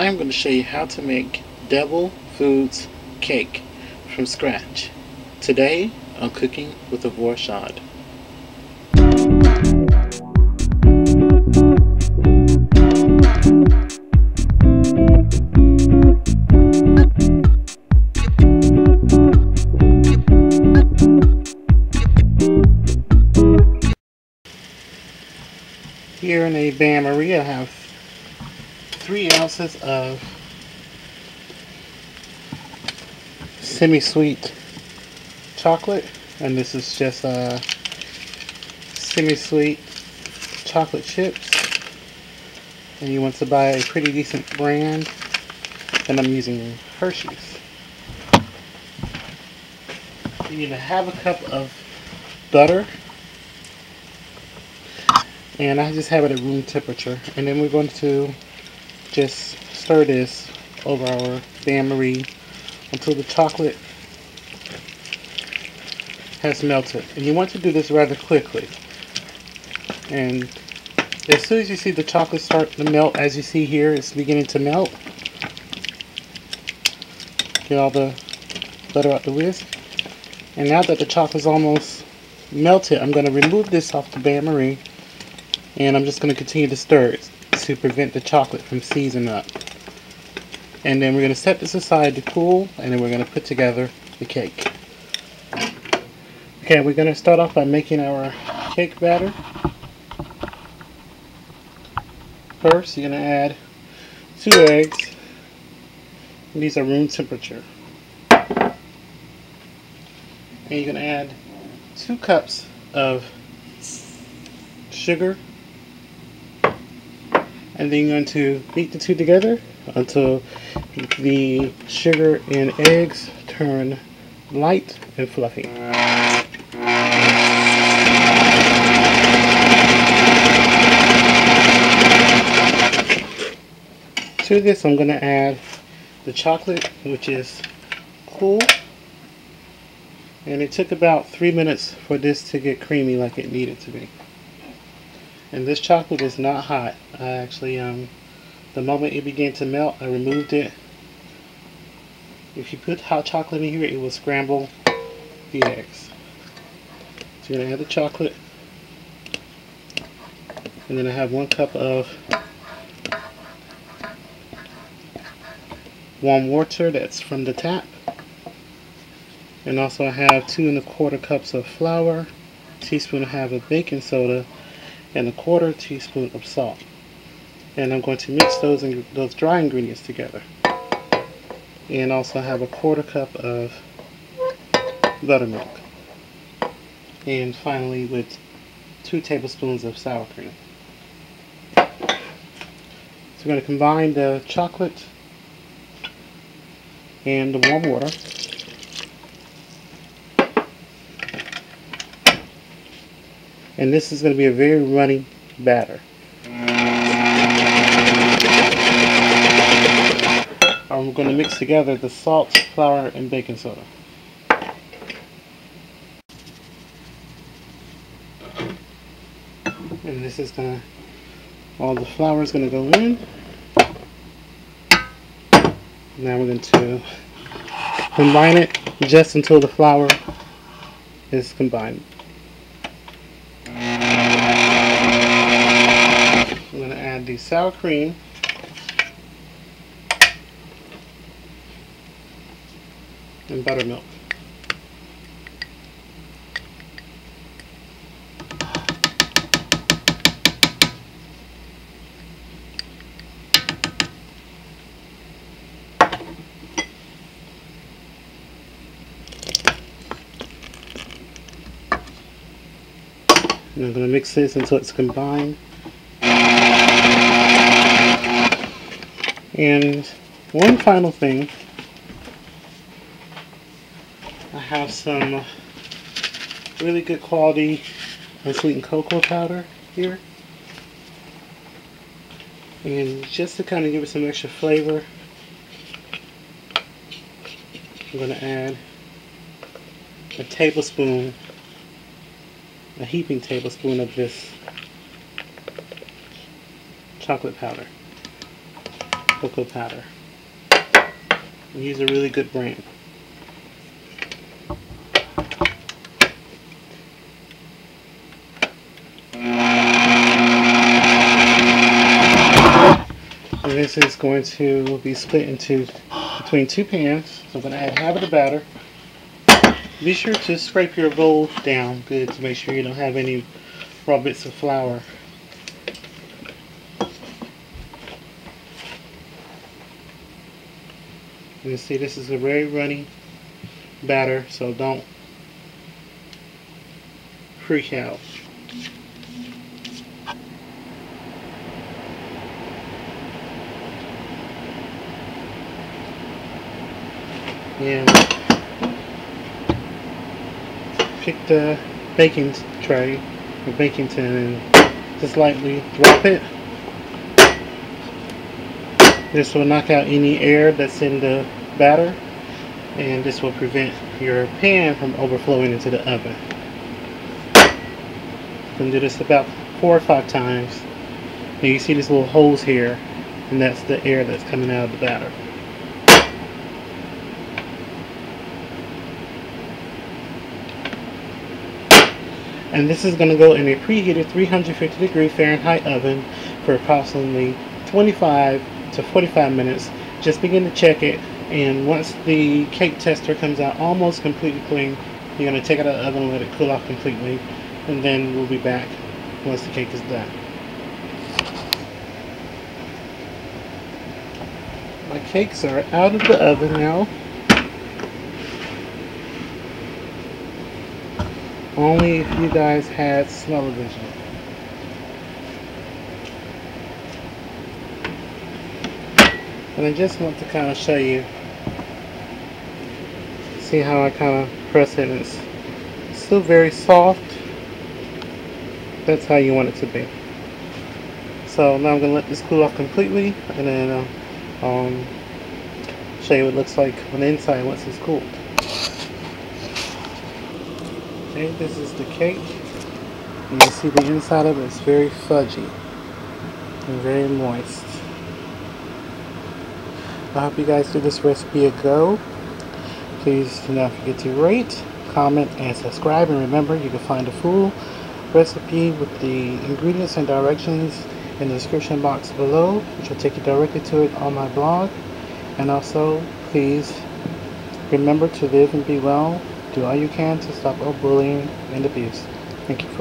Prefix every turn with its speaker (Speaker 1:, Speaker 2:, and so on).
Speaker 1: I'm going to show you how to make Devil Foods cake from scratch. Today on Cooking with a Vorshad. Here in a bain-marie I have 3 ounces of semi-sweet chocolate, and this is just semi-sweet chocolate chips, and you want to buy a pretty decent brand, and I'm using Hershey's. You need to have a cup of butter, and I just have it at room temperature, and then we're going to just stir this over our bain-marie until the chocolate has melted. And you want to do this rather quickly. And as soon as you see the chocolate start to melt, as you see here, it's beginning to melt. Get all the butter out the whisk. And now that the chocolate's almost melted, I'm going to remove this off the bain-marie, and I'm just going to continue to stir it to prevent the chocolate from seizing up. And then we're going to set this aside to cool, and then we're going to put together the cake. Okay, we're going to start off by making our cake batter. First, you're going to add 2 eggs. And these are room temperature. And you're going to add 2 cups of sugar. And then you're going to beat the two together until the sugar and eggs turn light and fluffy. To this I'm going to add the chocolate, which is cool. And it took about 3 minutes for this to get creamy like it needed to be. And this chocolate is not hot. I actually, the moment it began to melt, I removed it. If you put hot chocolate in here, it will scramble the eggs. So you're going to add the chocolate. And then I have 1 cup of warm water that's from the tap. And also I have 2 1/4 cups of flour, teaspoon and a half of baking soda, and 1/4 teaspoon of salt. And I'm going to mix those dry ingredients together. And also have 1/4 cup of buttermilk. And finally with 2 tablespoons of sour cream. So we're going to combine the chocolate and the warm water. And this is going to be a very runny batter. I'm going to mix together the salt, flour, and baking soda. And this is going to, all the flour is going to go in. Now we're going to combine it just until the flour is combined. I'm going to add the sour cream and buttermilk. And I'm going to mix this until it's combined. And one final thing, I have some really good quality unsweetened cocoa powder here. And just to kind of give it some extra flavor, I'm going to add a tablespoon, a heaping tablespoon of this chocolate powder. cocoa powder. And use a really good brand. And this is going to be split into between two pans. So I'm going to add half of the batter. Be sure to scrape your bowl down good to make sure you don't have any raw bits of flour. You can see this is a very runny batter, so don't freak out. And pick the baking tray or baking tin and just lightly drop it. This will knock out any air that's in the batter, and this will prevent your pan from overflowing into the oven. You can do this about 4 or 5 times. And you see these little holes here, and that's the air that's coming out of the batter. And this is going to go in a preheated 350-degree Fahrenheit oven for approximately 25 to 45 minutes. Just begin to check it, and once the cake tester comes out almost completely clean, you're going to take it out of the oven and let it cool off completely, and then we'll be back once the cake is done. My cakes are out of the oven now. Only if you guys had smell-o-vision. And I just want to kind of show you, see how I kind of press it. It's still very soft. That's how you want it to be. So now I'm going to let this cool off completely, and then show you what it looks like on the inside once it's cooled. Okay, this is the cake. And you see the inside of it is very fudgy and very moist. I hope you guys give this recipe a go. Please do not forget to rate, comment, and subscribe. And remember, you can find a full recipe with the ingredients and directions in the description box below, which will take you directly to it on my blog. And also, please remember to live and be well. Do all you can to stop all bullying and abuse. Thank you for